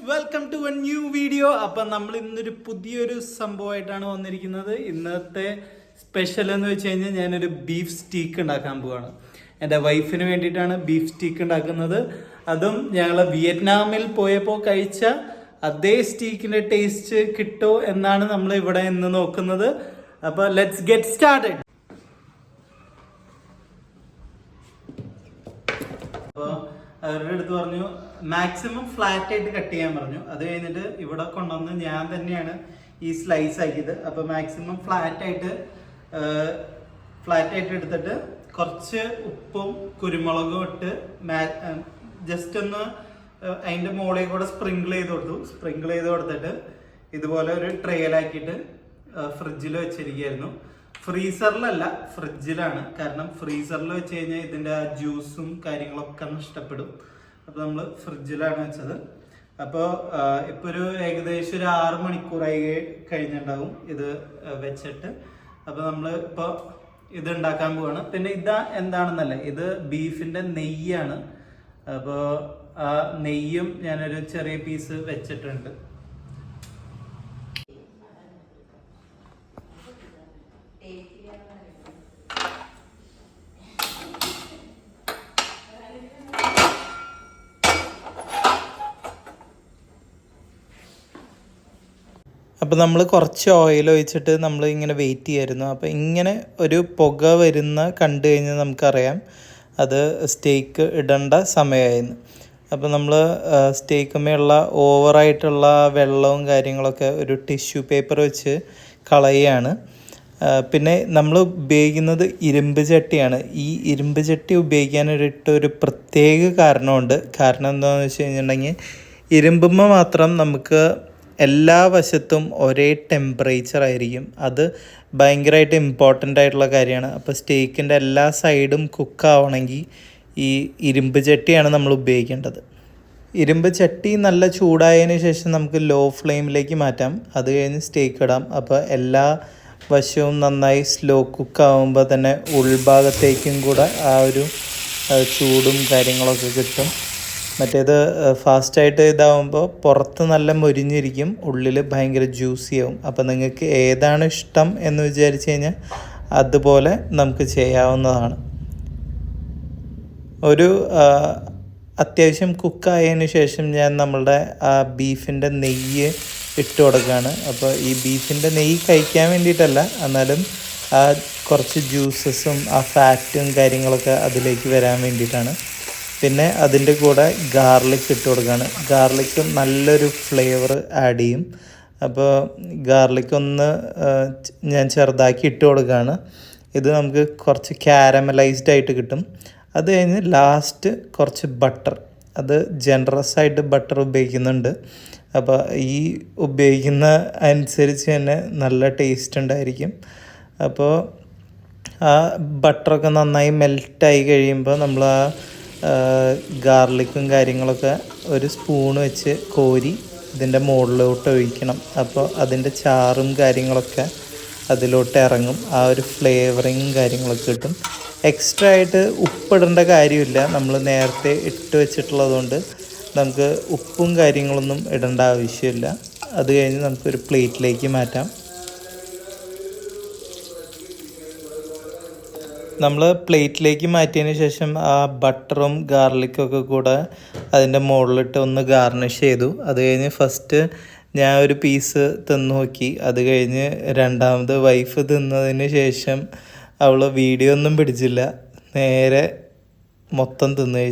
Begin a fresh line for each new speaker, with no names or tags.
Welcome to a new video. അപ്പം നമ്മൾ ഇന്നൊരു പുതിയൊരു സംഭവമായിട്ടാണ് വന്നിരിക്കുന്നത്. ഇന്നത്തെ സ്പെഷ്യൽ എന്ന് വെച്ച് കഴിഞ്ഞാൽ ഞാനൊരു ബീഫ് സ്റ്റീക്ക് ഉണ്ടാക്കാൻ പോവാണ്. എൻ്റെ വൈഫിന് വേണ്ടിയിട്ടാണ് ബീഫ് സ്റ്റീക്ക് ഉണ്ടാക്കുന്നത്. അതും ഞങ്ങൾ വിയറ്റ്നാമിൽ പോയപ്പോൾ കഴിച്ച അതേ സ്റ്റീക്കിൻ്റെ ടേസ്റ്റ് കിട്ടുമോ എന്നാണ് നമ്മൾ ഇവിടെ ഇന്ന് നോക്കുന്നത്. അപ്പോൾ ലെറ്റ്സ് ഗെറ്റ് സ്റ്റാർട്ടഡ്. അപ്പോൾ അവരുടെ അടുത്ത് പറഞ്ഞു മാക്സിമം ഫ്ലാറ്റ് ആയിട്ട് കട്ട് ചെയ്യാൻ പറഞ്ഞു. അത് കഴിഞ്ഞിട്ട് ഇവിടെ കൊണ്ടുവന്ന് ഞാൻ തന്നെയാണ് ഈ സ്ലൈസ് ആക്കിയത്. അപ്പോൾ മാക്സിമം ഫ്ലാറ്റ് ആയിട്ട് എടുത്തിട്ട് കുറച്ച് ഉപ്പും കുരുമുളകും ഇട്ട് ജസ്റ്റ് ഒന്ന് അതിൻ്റെ മുകളിൽ കൂടെ സ്പ്രിങ്കിൾ ചെയ്ത് കൊടുത്തിട്ട് ഇതുപോലെ ഒരു ട്രേയിലാക്കിയിട്ട് ഫ്രിഡ്ജിൽ വെച്ചിരിക്കുകയായിരുന്നു. ഫ്രീസറിലല്ല, ഫ്രിഡ്ജിലാണ്. കാരണം ഫ്രീസറിൽ വെച്ച് കഴിഞ്ഞാൽ ഇതിൻ്റെ ആ ജ്യൂസും കാര്യങ്ങളൊക്കെ നഷ്ടപ്പെടും. അപ്പോൾ നമ്മൾ ഫ്രിഡ്ജിലാണ് വെച്ചത്. അപ്പോൾ ഇപ്പോൾ ഒരു ഏകദേശം ഒരു 6 മണിക്കൂറായി കഴിഞ്ഞിട്ടുണ്ടാവും ഇത് വെച്ചിട്ട്. അപ്പോൾ നമ്മൾ ഇപ്പോൾ ഇത് ഉണ്ടാക്കാൻ പോവാണ്. പിന്നെ ഇതാ എന്താണെന്നല്ല, ഇത് ബീഫിൻ്റെ നെയ്യാണ്. അപ്പോൾ ആ നെയ്യും ഞാനൊരു ചെറിയ പീസ് വെച്ചിട്ടുണ്ട്. അപ്പോൾ നമ്മൾ കുറച്ച് ഓയിൽ ഒഴിച്ചിട്ട് നമ്മൾ ഇങ്ങനെ വെയിറ്റ് ചെയ്യായിരുന്നു. അപ്പോൾ ഇങ്ങനെ ഒരു പുക കണ്ടു കഴിഞ്ഞാൽ നമുക്കറിയാം അത് സ്റ്റേക്ക് ഇടേണ്ട സമയമായിരുന്നു. അപ്പോൾ നമ്മൾ സ്റ്റേക്കുമേലുള്ള ഓവറായിട്ടുള്ള വെള്ളവും കാര്യങ്ങളൊക്കെ ഒരു ടിഷ്യൂ പേപ്പർ വെച്ച് കളയുകയാണ്. പിന്നെ നമ്മൾ ഉപയോഗിക്കുന്നത് ഇരുമ്പ് ചട്ടിയാണ്. ഈ ഇരുമ്പ് ചട്ടി ഉപയോഗിക്കാനൊരു പ്രത്യേക കാരണമുണ്ട്. കാരണം എന്താണെന്ന് വെച്ച് കഴിഞ്ഞിട്ടുണ്ടെങ്കിൽ ഇരുമ്പുമ്മ മാത്രം നമുക്ക് എല്ലാ വശത്തും ഒരേ ടെമ്പറേച്ചർ ആയിരിക്കും. അത് ഭയങ്കരമായിട്ട് ഇമ്പോർട്ടൻ്റ് ആയിട്ടുള്ള കാര്യമാണ്. അപ്പോൾ സ്റ്റേക്കിൻ്റെ എല്ലാ സൈഡും കുക്കാവണമെങ്കിൽ ഈ ഇരുമ്പ് ചട്ടിയാണ് നമ്മൾ ഉപയോഗിക്കേണ്ടത്. ഇരുമ്പ് ചട്ടി നല്ല ചൂടായതിന് ശേഷം നമുക്ക് ലോ ഫ്ലെയിമിലേക്ക് മാറ്റാം. അത് കഴിഞ്ഞ് സ്റ്റേക്ക് ഇടാം. അപ്പോൾ എല്ലാ വശവും നന്നായി സ്ലോ കുക്കാവുമ്പോൾ തന്നെ ഉൾഭാഗത്തേക്കും കൂടെ ആ ഒരു ചൂടും കാര്യങ്ങളൊക്കെ കിട്ടും. മറ്റേത് ഫാസ്റ്റായിട്ട് ഇതാവുമ്പോൾ പുറത്ത് നല്ല മൊരിഞ്ഞിരിക്കും, ഉള്ളിൽ ഭയങ്കര ജ്യൂസിയാവും. അപ്പോൾ നിങ്ങൾക്ക് ഏതാണ് ഇഷ്ടം എന്ന് വിചാരിച്ചു കഴിഞ്ഞാൽ അതുപോലെ നമുക്ക് ചെയ്യാവുന്നതാണ്. ഒരു അത്യാവശ്യം കുക്കായതിന് ശേഷം ഞാൻ നമ്മളുടെ ആ ബീഫിൻ്റെ നെയ്യ് ഇട്ട് കൊടുക്കുകയാണ്. അപ്പോൾ ഈ ബീഫിൻ്റെ നെയ്യ് കഴിക്കാൻ വേണ്ടിയിട്ടല്ല, എന്നാലും ആ കുറച്ച് ജ്യൂസസും ആ ഫാറ്റും കാര്യങ്ങളൊക്കെ അതിലേക്ക് വരാൻ വേണ്ടിയിട്ടാണ്. പിന്നെ അതിൻ്റെ കൂടെ ഗാർലിക് ഇട്ട് കൊടുക്കുകയാണ്. ഗാർലിക്കും നല്ലൊരു ഫ്ലേവർ ആഡ് ചെയ്യും. അപ്പോൾ ഗാർലിക് ഒന്ന് ഞാൻ ചെറുതാക്കി ഇട്ട് കൊടുക്കുകയാണ്. ഇത് നമുക്ക് കുറച്ച് കാരമലൈസ്ഡ് ആയിട്ട് കിട്ടും. അത് കഴിഞ്ഞ് ലാസ്റ്റ് കുറച്ച് ബട്ടർ, അത് ജനറസ് ആയിട്ട് ബട്ടർ ഉപയോഗിക്കുന്നുണ്ട്. അപ്പോൾ ഈ ഉപയോഗിക്കുന്ന അനുസരിച്ച് തന്നെ നല്ല ടേസ്റ്റ് ഉണ്ടായിരിക്കും. അപ്പോൾ ആ ബട്ടറൊക്കെ നന്നായി മെൽറ്റായി കഴിയുമ്പോൾ നമ്മൾ ആ ഗാർലിക്കും കാര്യങ്ങളൊക്കെ ഒരു സ്പൂൺ വെച്ച് കോരി ഇതിൻ്റെ മുകളിലോട്ട് ഒഴിക്കണം. അപ്പോൾ അതിൻ്റെ ചാറും കാര്യങ്ങളൊക്കെ അതിലോട്ട് ഇറങ്ങും. ആ ഒരു ഫ്ലേവറിങ്ങും കാര്യങ്ങളൊക്കെ കിട്ടും. എക്സ്ട്രാ ആയിട്ട് ഉപ്പിടേണ്ട കാര്യമില്ല. നമ്മൾ നേരത്തെ ഇട്ട് വെച്ചിട്ടുള്ളതുകൊണ്ട് നമുക്ക് ഉപ്പും കാര്യങ്ങളൊന്നും ഇടേണ്ട ആവശ്യമില്ല. അത് കഴിഞ്ഞ് നമുക്കൊരു പ്ലേറ്റിലേക്ക് മാറ്റാം. നമ്മൾ പ്ലേറ്റിലേക്ക് മാറ്റിയതിന് ശേഷം ആ ബട്ടറും ഗാർലിക്കും ഒക്കെ കൂടെ അതിൻ്റെ മുകളിലിട്ട് ഒന്ന് ഗാർണിഷ് ചെയ്തു. അത് കഴിഞ്ഞ് ഫസ്റ്റ് ഞാൻ ഒരു പീസ് തിന്ന് നോക്കി. അത് കഴിഞ്ഞ് രണ്ടാമത് വൈഫ് തിന്നതിന് ശേഷം അവൾ വീഡിയോ ഒന്നും പിടിച്ചില്ല, നേരെ മൊത്തം തിന്ന് കഴിച്ചു.